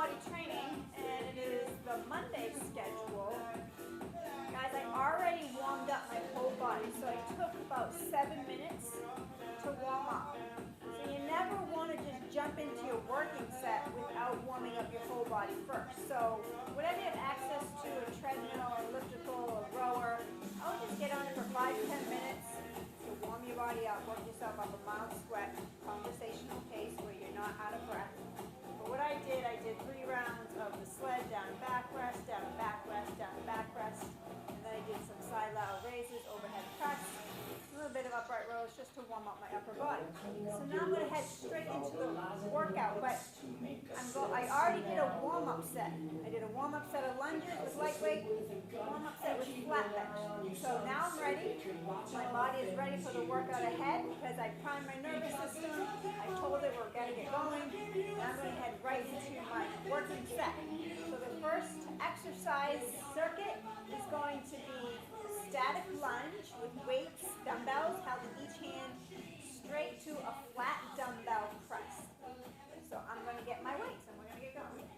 body training, and it is the Monday schedule. Guys, I already warmed up my whole body, so I took about 7 minutes to warm up. So you never want to just jump into your working set without warming up your whole body first. So whenever you have access to a treadmill, elliptical, or rower, I would just get on it for 5-10 minutes to warm your body up, work yourself up a mild sweat, conversational pace where you're not out of breath. But what I did 3 rounds of the sled, down and back rest, down and back rest, down and back rest. And then I did some side lateral raises, overhead press, a little bit of upright rows just to warm up my upper body. So now I'm going to head straight into the workout, but I already did a warm-up set. I did a warm-up set of lunges with lightweight, warm-up set with flat bench. So now I'm ready. My body is ready for the workout ahead because I primed my nervous system. I told it we're going to get going. Now I'm going to head right into my working set. So the first exercise circuit is going to be static lunge with weights, dumbbells held in each hand, straight to a flat dumbbell press. So I'm going to get my weights and we're going to get going.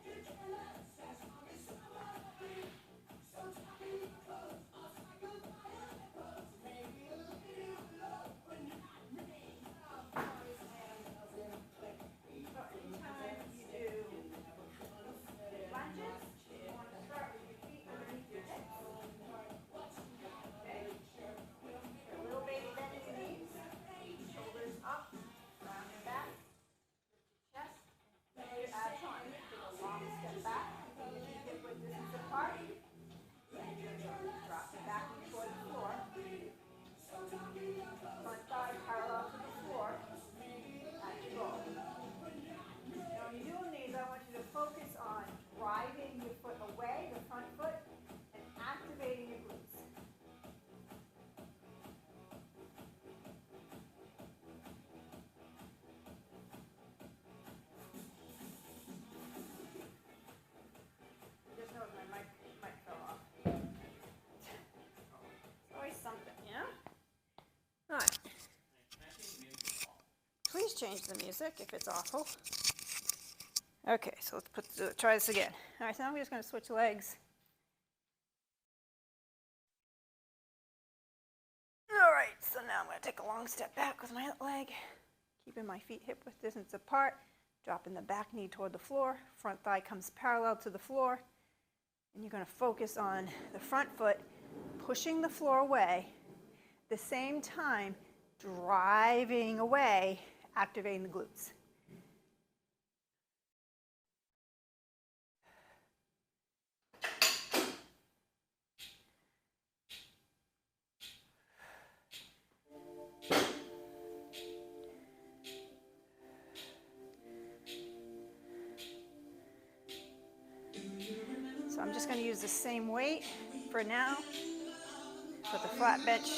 Please change the music if it's awful. Okay, so let's try this again. All right, so now I'm just going to switch legs. All right, so now I'm going to take a long step back with my leg, keeping my feet hip width distance apart, dropping the back knee toward the floor, front thigh comes parallel to the floor, and you're going to focus on the front foot pushing the floor away, at the same time driving away, activating the glutes. So I'm just going to use the same weight for now for the flat bench.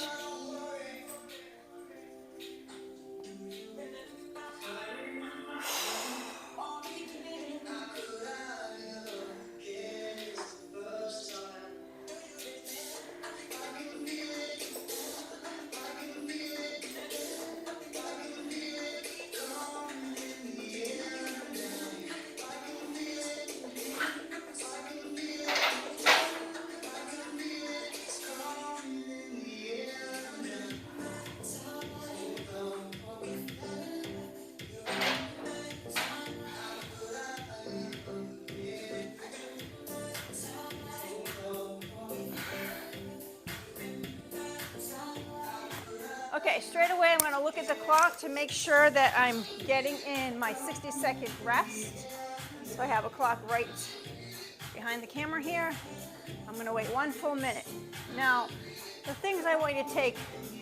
Okay, straight away I'm going to look at the clock to make sure that I'm getting in my 60-second rest. So I have a clock right behind the camera here. I'm going to wait 1 full minute. Now, the things I want you to take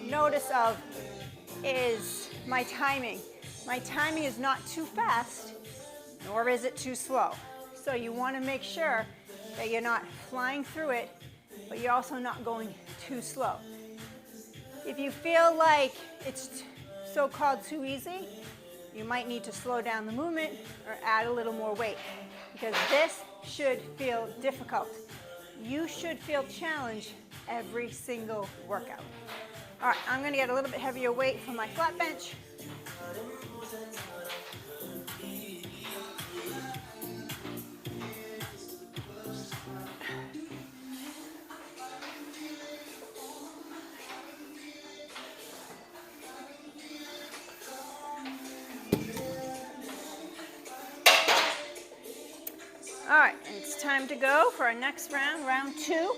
notice of is my timing. My timing is not too fast, nor is it too slow. So you want to make sure that you're not flying through it, but you're also not going too slow. If you feel like it's so-called too easy, you might need to slow down the movement or add a little more weight, because this should feel difficult. You should feel challenged every single workout. All right, I'm going to get a little bit heavier weight for my flat bench. All right, and it's time to go for our next round, round 2.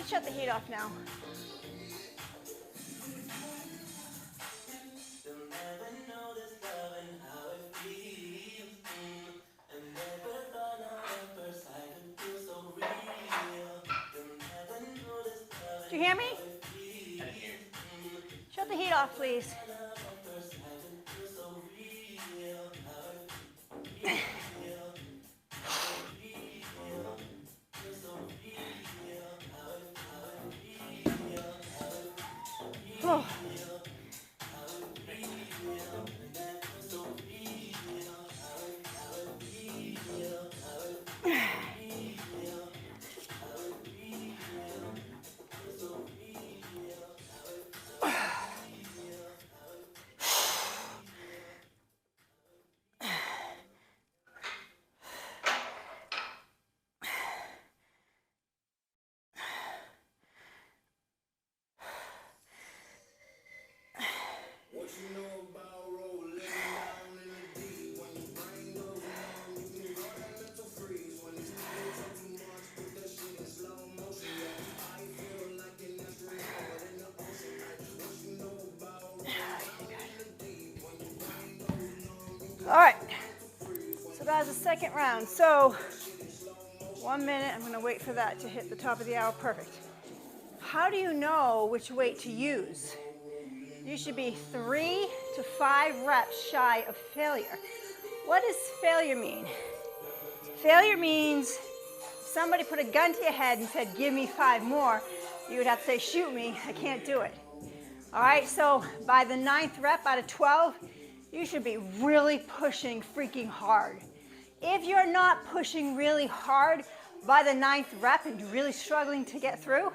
Shut the heat off now. Do you hear me? Shut the heat off, please. Oh. All right, so that was the second round. So 1 minute, I'm gonna wait for that to hit the top of the hour, perfect. How do you know which weight to use? You should be 3 to 5 reps shy of failure. What does failure mean? Failure means somebody put a gun to your head and said, give me 5 more. You would have to say, shoot me, I can't do it. All right, so by the 9th rep out of 12, you should be really pushing freaking hard. If you're not pushing really hard by the 9th rep and you're really struggling to get through,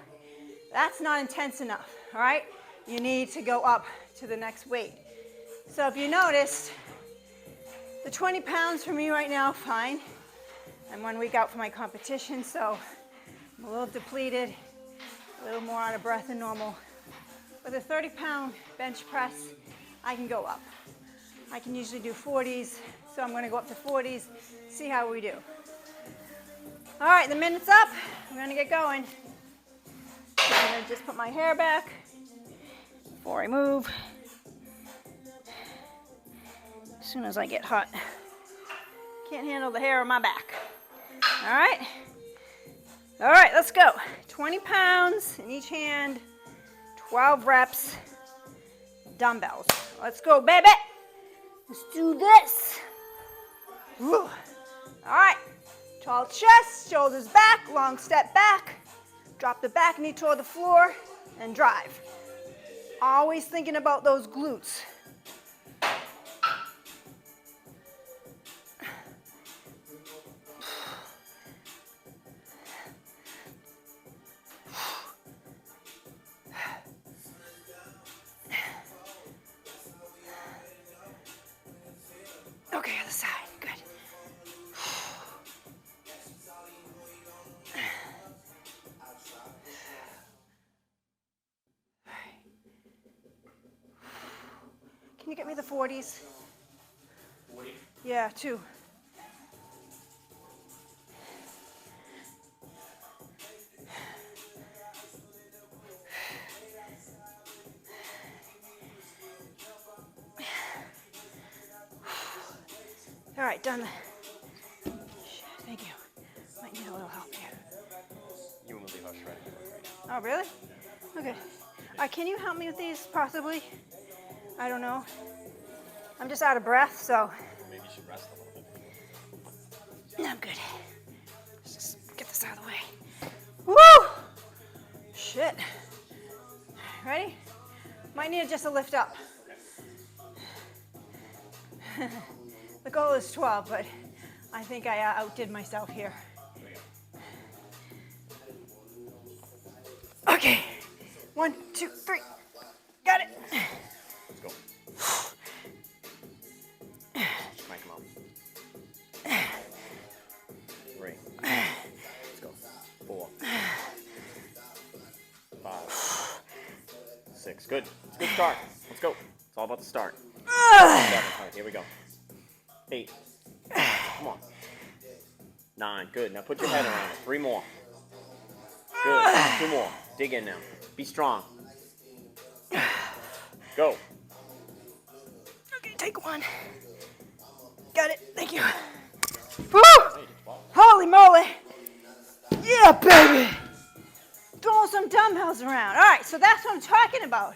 that's not intense enough, all right? You need to go up to the next weight. So if you noticed, the 20 pounds for me right now, fine. I'm 1 week out from my competition, so I'm a little depleted, a little more out of breath than normal. With a 30-pound bench press, I can go up. I can usually do 40s, so I'm going to go up to 40s, see how we do. All right, the minute's up. I'm going to get going. I'm going to just put my hair back before I move. As soon as I get hot. Can't handle the hair on my back. All right. All right, let's go. 20 pounds in each hand, 12 reps, dumbbells. Let's go, baby. Let's do this. Whew. All right, tall chest, shoulders back, long step back. Drop the back knee toward the floor and drive. Always thinking about those glutes. Okay, other side, good. Can you get me the 40s? 40? Yeah, 2. All right, done. Thank you. Might need a little help here. You will leave us shredding. Oh, really? Okay. All right, can you help me with these, possibly? I don't know. I'm just out of breath, so. Maybe you should rest a little bit. I'm good. Just get this out of the way. Woo! Shit. Ready? Might need just a lift up. The goal is 12, but I think I outdid myself here. Okay. 1, 2, 3. Got it. Let's go. Crank them up. 3. Let's go. 4. 5. 6. Good. It's a good start. Let's go. It's all about the start. 7. All right, here we go. 8. Come on. 9. Good. Now put your head around it. 3 more. Good. 2 more. Dig in now. Be strong. Go. Okay, take 1. Got it. Thank you. Woo! Holy moly. Yeah, baby. Throwing some dumbbells around. All right, so that's what I'm talking about.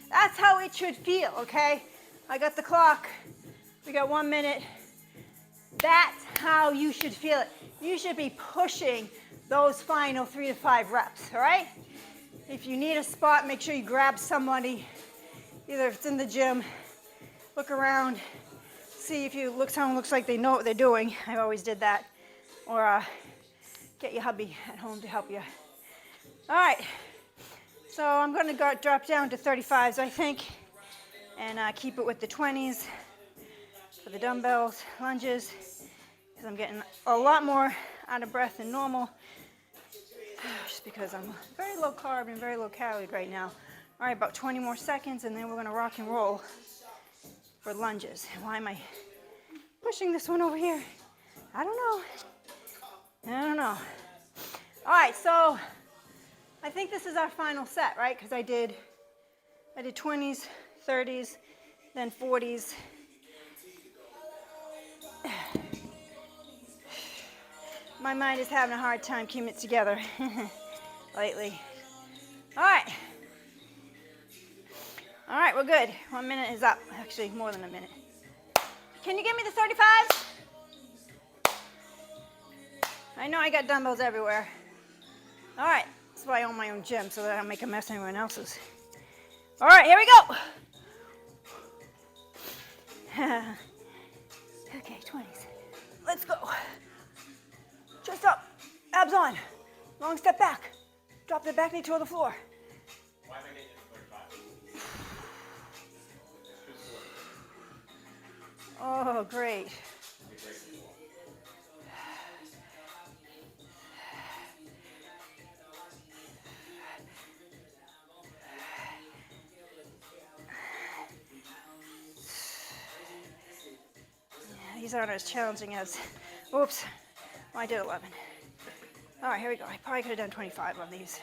That's how it should feel, okay? I got the clock. We got 1 minute. That's how you should feel it. You should be pushing those final 3 to 5 reps, all right? If you need a spot, make sure you grab somebody, either if it's in the gym, look around, see if someone looks like they know what they're doing. I always did that. Or get your hubby at home to help you. All right, so I'm gonna drop down to 35s, I think, and keep it with the 20s for the dumbbells, lunges, because I'm getting a lot more out of breath than normal, just because I'm very low carb and very low calorie right now. All right, about 20 more seconds, and then we're gonna rock and roll for lunges. Why am I pushing this one over here? I don't know. All right, so I think this is our final set, right? Because I did 20s, 30s, then 40s. My mind is having a hard time keeping it together lately. All right, we're good. 1 minute is up. Actually, more than a minute. Can you give me the 35s? I know I got dumbbells everywhere. All right, that's why I own my own gym, so that I don't make a mess of anyone else's. All right, here we go. Okay, 20s. Let's go. Chest up, abs on. Long step back. Drop the back knee to the floor. Why am I getting into 35? Oh, great. These aren't as challenging as, oops, well, I did 11. All right, here we go. I probably could have done 25 on these.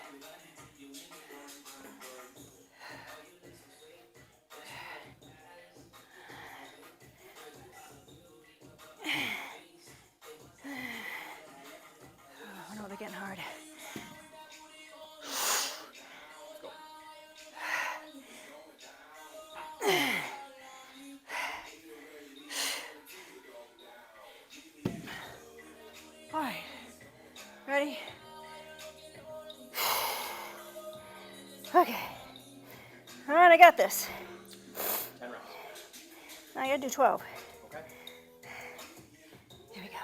Oh no, they're getting hard. All right, ready? Okay. All right, I got this. 10 reps. Now I gotta do 12. Okay. Here we go.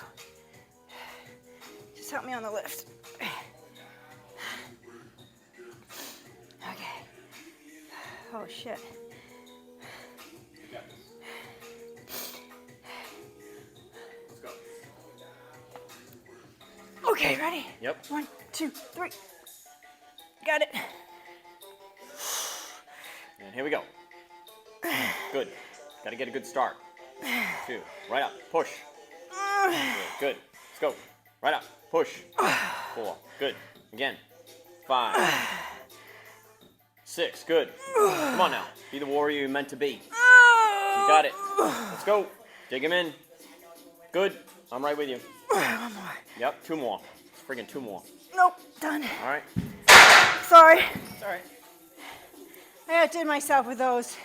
Just help me on the lift. Okay. Oh shit. You got this. Let's go. Okay, ready? Yep. 1, 2, 3. Got it. And here we go. Good. Got to get a good start. 2. Right up. Push. Good. Let's go. Right up. Push. 4. Good. Again. 5. 6. Good. Come on now. Be the warrior you're meant to be. You got it. Let's go. Dig him in. Good. I'm right with you. 1 more. Yep. 2 more. It's friggin' 2 more. Nope, done. All right. Sorry. It's all right. I outdid myself with those.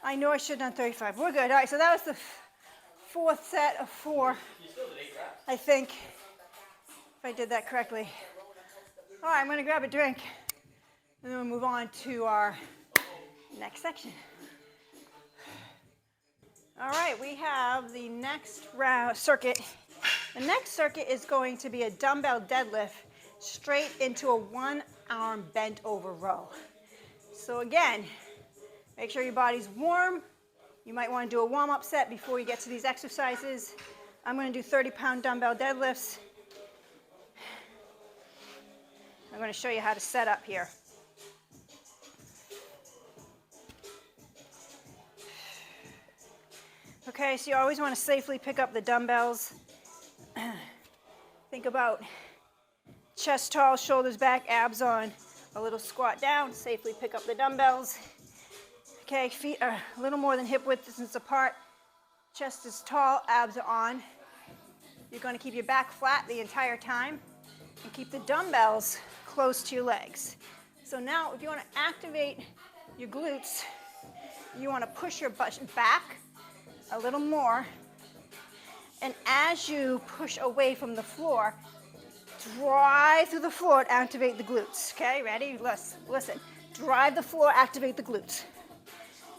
I know I should have done 35. We're good. All right, so that was the fourth set of 4. You still did 8 reps. I think, if I did that correctly. All right, I'm going to grab a drink, and then we'll move on to our next section. All right, we have the next round circuit. The next circuit is going to be a dumbbell deadlift straight into a 1-arm bent over row. So again, make sure your body's warm. You might want to do a warm-up set before you get to these exercises. I'm going to do 30-pound dumbbell deadlifts. I'm going to show you how to set up here. Okay, so you always want to safely pick up the dumbbells. Think about chest tall, shoulders back, abs on. A little squat down, safely pick up the dumbbells. Okay, feet are a little more than hip width distance apart. Chest is tall, abs are on. You're going to keep your back flat the entire time and keep the dumbbells close to your legs. So now if you want to activate your glutes, you want to push your butt back a little more, and as you push away from the floor, drive through the floor to activate the glutes. Okay, ready? Listen. Drive the floor, activate the glutes.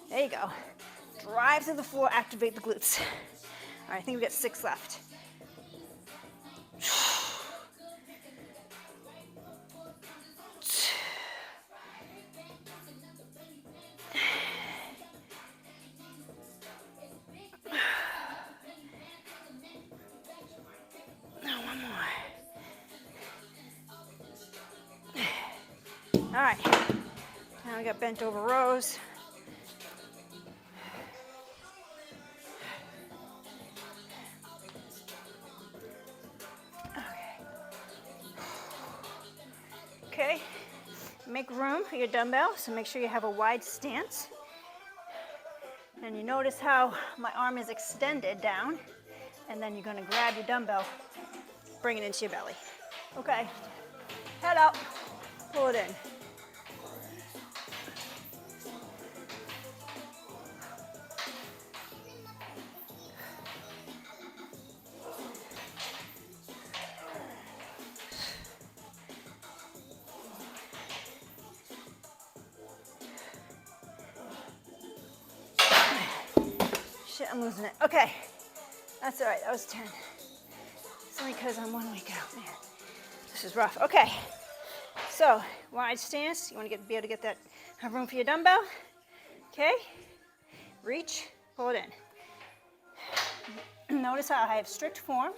There you go. Drive through the floor, activate the glutes. All right, I think we got 6 left. All right, now we got bent over rows. Okay, make room for your dumbbell, so make sure you have a wide stance. And you notice how my arm is extended down, and then you're gonna grab your dumbbell, bring it into your belly. Okay, head up, pull it in. Shit, I'm losing it. Okay, that's all right, that was 10. It's only because I'm 1 week out, man. This is rough. Okay, so wide stance. You want to be able to get that, have room for your dumbbell. Okay, reach, pull it in. Notice how I have strict form.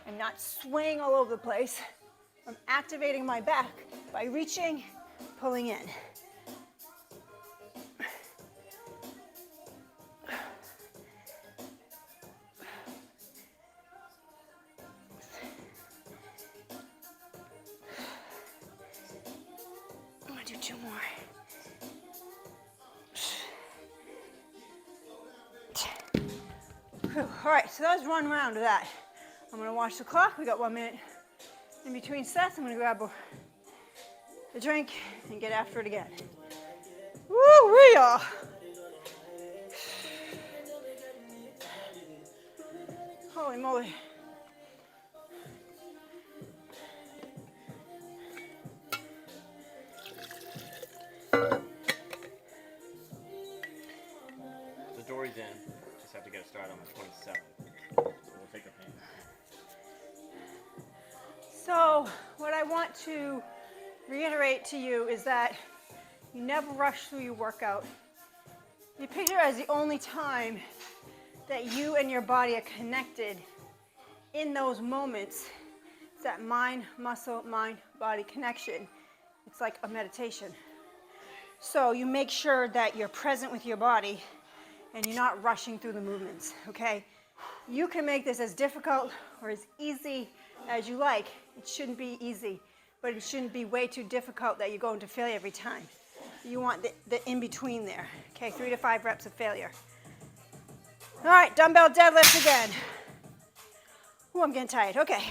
I'm not swaying all over the place. I'm activating my back by reaching, pulling in. I'm gonna do 2 more. Whew. All right, so that was 1 round of that. I'm gonna watch the clock. We got 1 minute in between sets. I'm gonna grab a drink and get after it again. Woo-wee-ah. Holy moly. The dory's in. Just have to get it started on the 27th. So we'll take our pain. So what I want to reiterate to you is that you never rush through your workout. You picture it as the only time that you and your body are connected in those moments. It's that mind, muscle, mind, body connection. It's like a meditation. So you make sure that you're present with your body and you're not rushing through the movements, okay? You can make this as difficult or as easy as you like. It shouldn't be easy, but it shouldn't be way too difficult that you go into failure every time. You want the in-between there, okay? 3 to 5 reps of failure. All right, dumbbell deadlift again. Ooh, I'm getting tired, okay.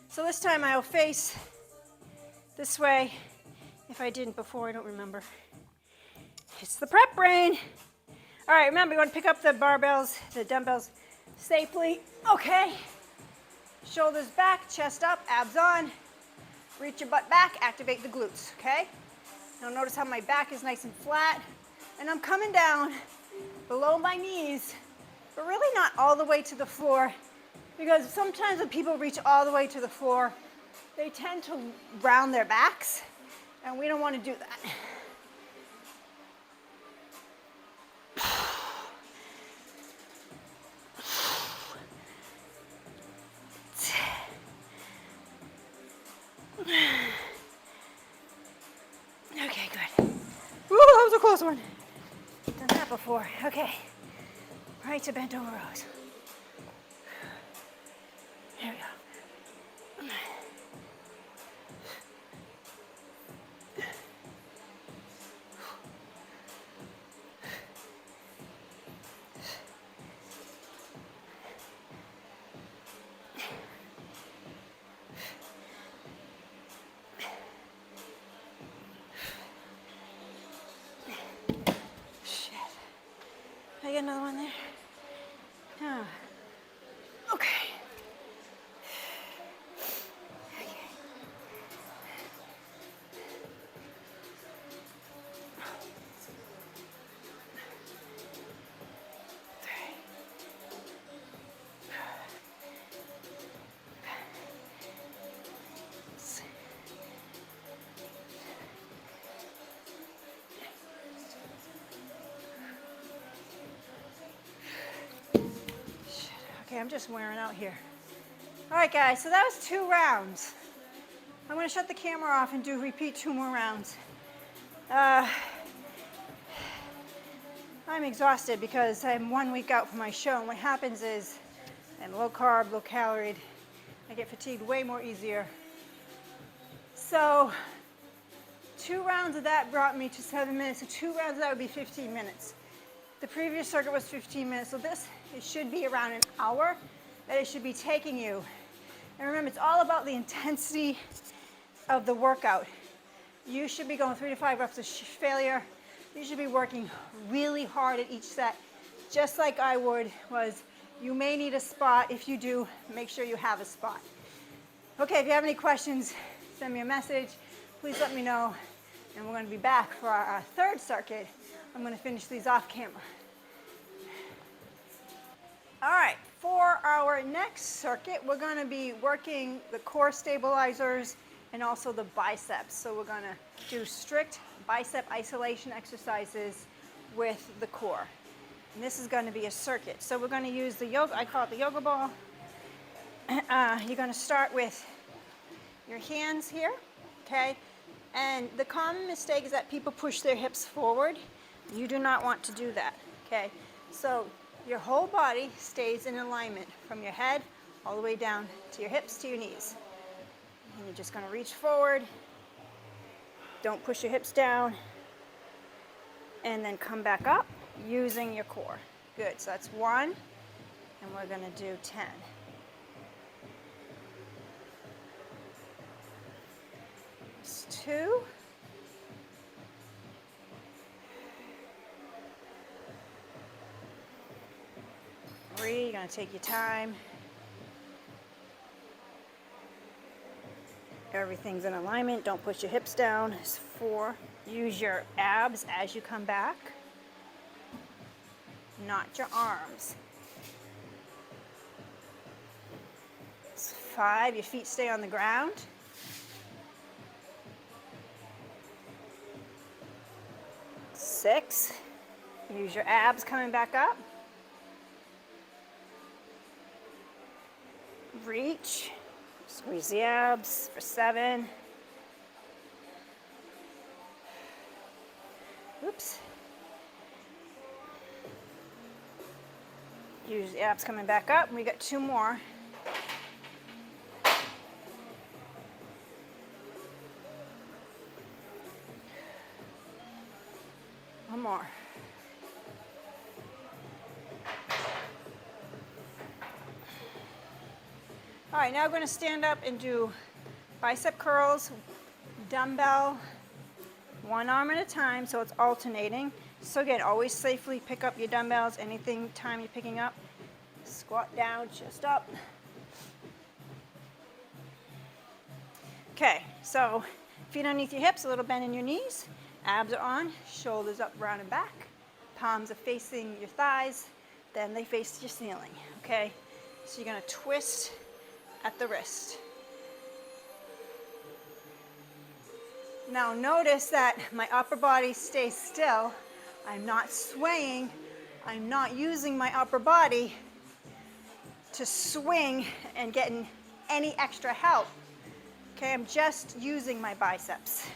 So this time I'll face this way. If I didn't before, I don't remember. It's the prep brain. All right, remember, you want to pick up the barbells, the dumbbells safely. Okay. Shoulders back, chest up, abs on. Reach your butt back, activate the glutes, okay? Now notice how my back is nice and flat, and I'm coming down below my knees, but really not all the way to the floor, because sometimes when people reach all the way to the floor, they tend to round their backs, and we don't want to do that. Okay, good. Woo, that was a close one. Done that before. Okay. Right to bent over rows. Here we go. I get another one there? Oh. Okay. Okay. Okay, I'm just wearing out here. All right, guys, so that was 2 rounds. I'm going to shut the camera off and repeat 2 more rounds. I'm exhausted because I'm 1 week out from my show, and what happens is I'm low carb, low calorie. I get fatigued way more easier. So 2 rounds of that brought me to 7 minutes, so 2 rounds of that would be 15 minutes. The previous circuit was 15 minutes, so this, it should be around an hour that it should be taking you. And remember, it's all about the intensity of the workout. You should be going 3 to 5 reps of failure. You should be working really hard at each set, just like I would. You may need a spot. If you do, make sure you have a spot. Okay, if you have any questions, send me a message. Please let me know. And we're going to be back for our 3rd circuit. I'm going to finish these off camera. All right, for our next circuit, we're going to be working the core stabilizers and also the biceps. So we're going to do strict bicep isolation exercises with the core. And this is going to be a circuit. So we're going to use the yoga, I call it the yoga ball. You're going to start with your hands here, okay? And the common mistake is that people push their hips forward. You do not want to do that, okay? So your whole body stays in alignment from your head all the way down to your hips to your knees. And you're just going to reach forward. Don't push your hips down. And then come back up using your core. Good, so that's 1, and we're going to do 10. That's 2. 3, you're going to take your time. Everything's in alignment. Don't push your hips down. It's 4. Use your abs as you come back, not your arms. It's 5. Your feet stay on the ground. 6. Use your abs coming back up. Reach. Squeeze the abs for 7. Oops. Use the abs coming back up. We got 2 more. One more. All right, now we're going to stand up and do bicep curls, dumbbell One arm at a time, so it's alternating. So again, always safely pick up your dumbbells anything time you're picking up. Squat down, chest up. Okay, so feet underneath your hips, a little bend in your knees. Abs are on, shoulders up, round and back. Palms are facing your thighs, then they face your ceiling, okay? So you're gonna twist at the wrist. Now notice that my upper body stays still. I'm not swaying. I'm not using my upper body to swing and getting any extra help. Okay, I'm just using my biceps.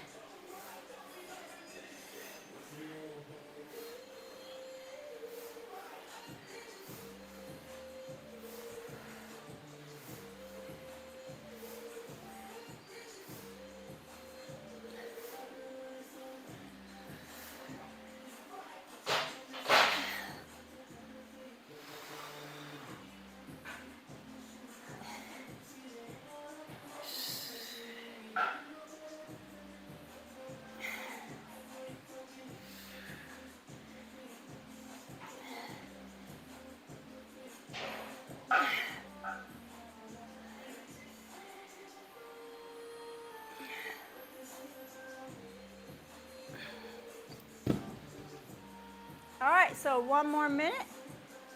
All right, so one more minute.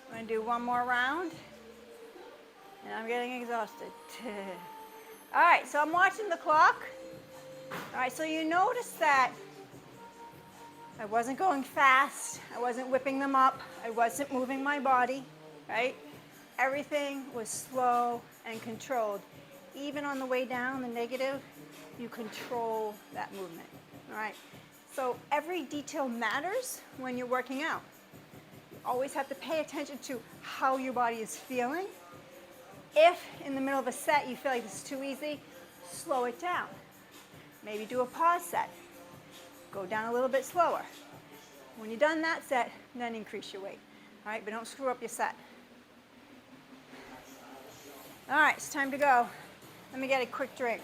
I'm gonna do one more round. And I'm getting exhausted. All right, so I'm watching the clock. All right, so you notice that I wasn't going fast. I wasn't whipping them up. I wasn't moving my body, right? Everything was slow and controlled. Even on the way down, the negative, you control that movement, all right? So every detail matters when you're working out. You always have to pay attention to how your body is feeling. If in the middle of a set you feel like this is too easy, slow it down. Maybe do a pause set. Go down a little bit slower. When you're done that set, then increase your weight. All right, but don't screw up your set. All right, it's time to go. Let me get a quick drink.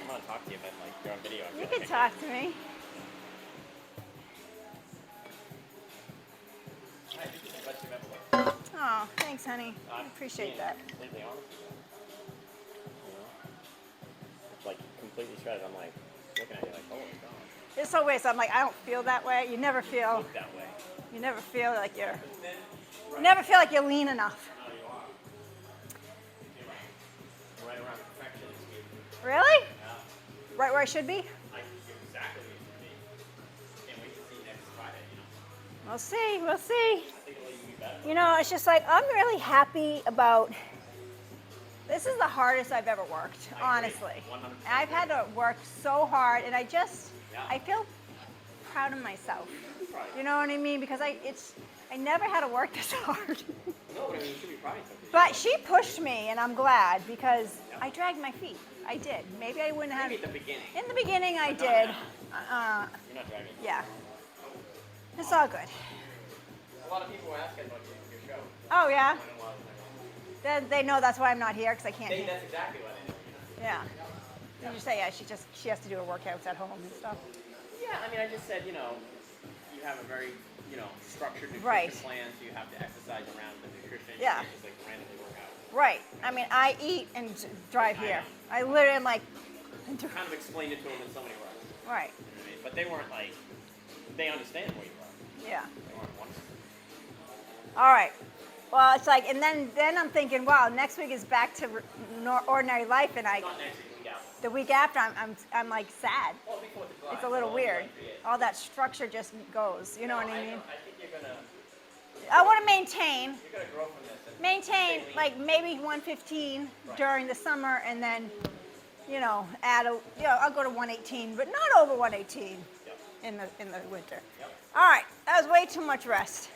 I want to talk to you, but like you're on video. You can talk to me. Oh, thanks, honey. I appreciate that. Completely honest with you. You know, it's like completely shredded. I'm like looking at you like, oh my god. It's so weird. So I'm like, I don't feel that way. You never feel. Look that way. You never feel like you're. You never feel like you're lean enough. No, you are. You're right around perfection. Really? Yeah. Right where I should be? Like you're exactly where you should be. Can't wait to see you next Friday. You know. We'll see. We'll see. I think it'll even be better. You know, it's just like I'm really happy about. This is the hardest I've ever worked, honestly. 100%. I've had to work so hard, and I feel proud of myself. You know what I mean? Because I never had to work this hard. No, but I mean, you should be proud of yourself. But she pushed me, and I'm glad because I dragged my feet. I did. Maybe I wouldn't have. Maybe at the beginning. In the beginning, I did. You're not dragging. Yeah. It's all good. A lot of people were asking about your show. Oh yeah. They know that's why I'm not here because I can't. That's exactly why they know. Yeah. Did you say yeah? She has to do her workouts at home and stuff. Yeah, I mean, I just said, you know, you have a very, structured nutrition plan, so you have to exercise around the nutrition. Yeah. You can't just, like, randomly work out. Right. I mean, I eat and drive here. I literally am like. Kind of explained it to them in so many words. Right. You know what I mean? But they weren't like, they understand where you are. Yeah. They weren't wondering. All right. Well, it's like, and then I'm thinking, wow, next week is back to ordinary life, and Not next week, the week after. the week after, I'm like sad. Well, the week before the July, It's a little so weird. like it. All that structure just goes. You know what I mean? I think you're going to, I want to maintain you're going to grow from this. And stay lean. like maybe 115 during the summer, and then, add I'll go to 118, but not over 118 Yep. in the winter. Yep. All right, that was way too much rest.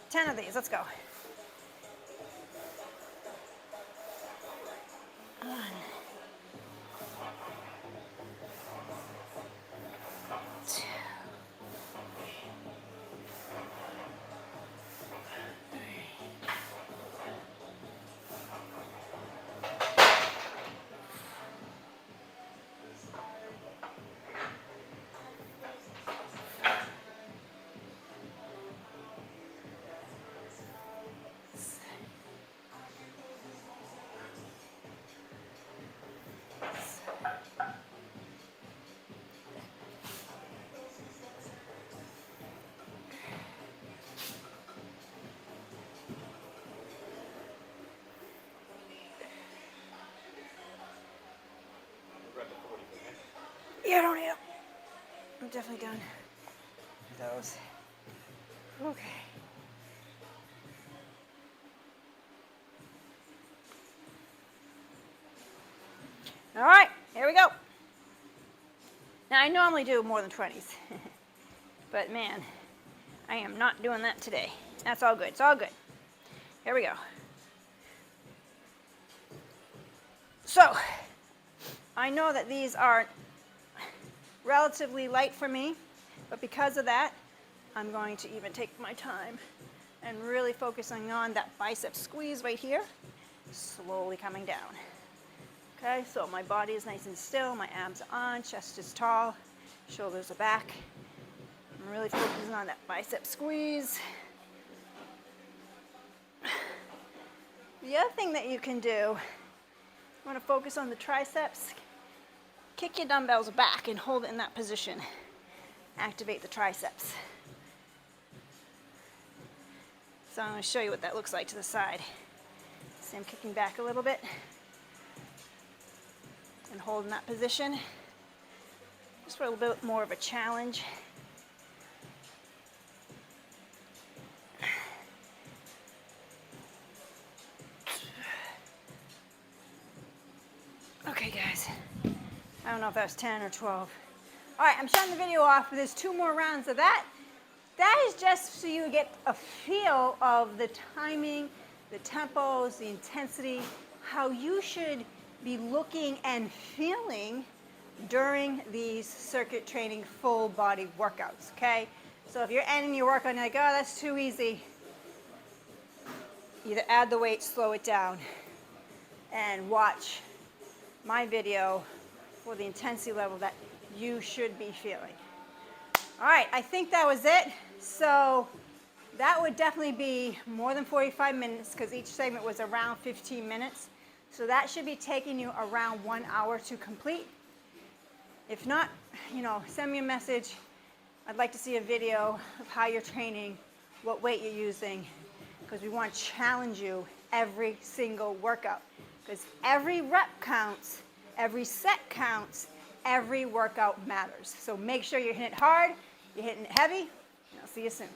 10 of these. Let's go. Yeah, I don't need them. I'm definitely done with those. Okay. All right, here we go. Now, I normally do more than 20s, but man, I am not doing that today. That's all good. It's all good. Here we go. So, I know that these are relatively light for me, but because of that, I'm going to even take my time and really focusing on that bicep squeeze right here, slowly coming down. Okay, so my body is nice and still, my abs are on, chest is tall, shoulders are back. I'm really focusing on that bicep squeeze. The other thing that you can do, you want to focus on the triceps, kick your dumbbells back and hold it in that position. Activate the triceps. So I'm going to show you what that looks like to the side. So I'm kicking back a little bit and holding that position. Just for a little bit more of a challenge. Okay, guys. I don't know if that was 10 or 12. All right, I'm shutting the video off. There's 2 more rounds of that. That is just so you get a feel of the timing, the tempos, the intensity, how you should be looking and feeling during these circuit training full body workouts, okay? So if you're ending your workout and you're like, oh, that's too easy, either add the weight, slow it down, and watch my video for the intensity level that you should be feeling. All right, I think that was it. So that would definitely be more than 45 minutes because each segment was around 15 minutes. So that should be taking you around 1 hour to complete. If not, send me a message. I'd like to see a video of how you're training, what weight you're using, because we want to challenge you every single workout. Because every rep counts, every set counts, every workout matters. So make sure you're hitting it hard, you're hitting it heavy, and I'll see you soon.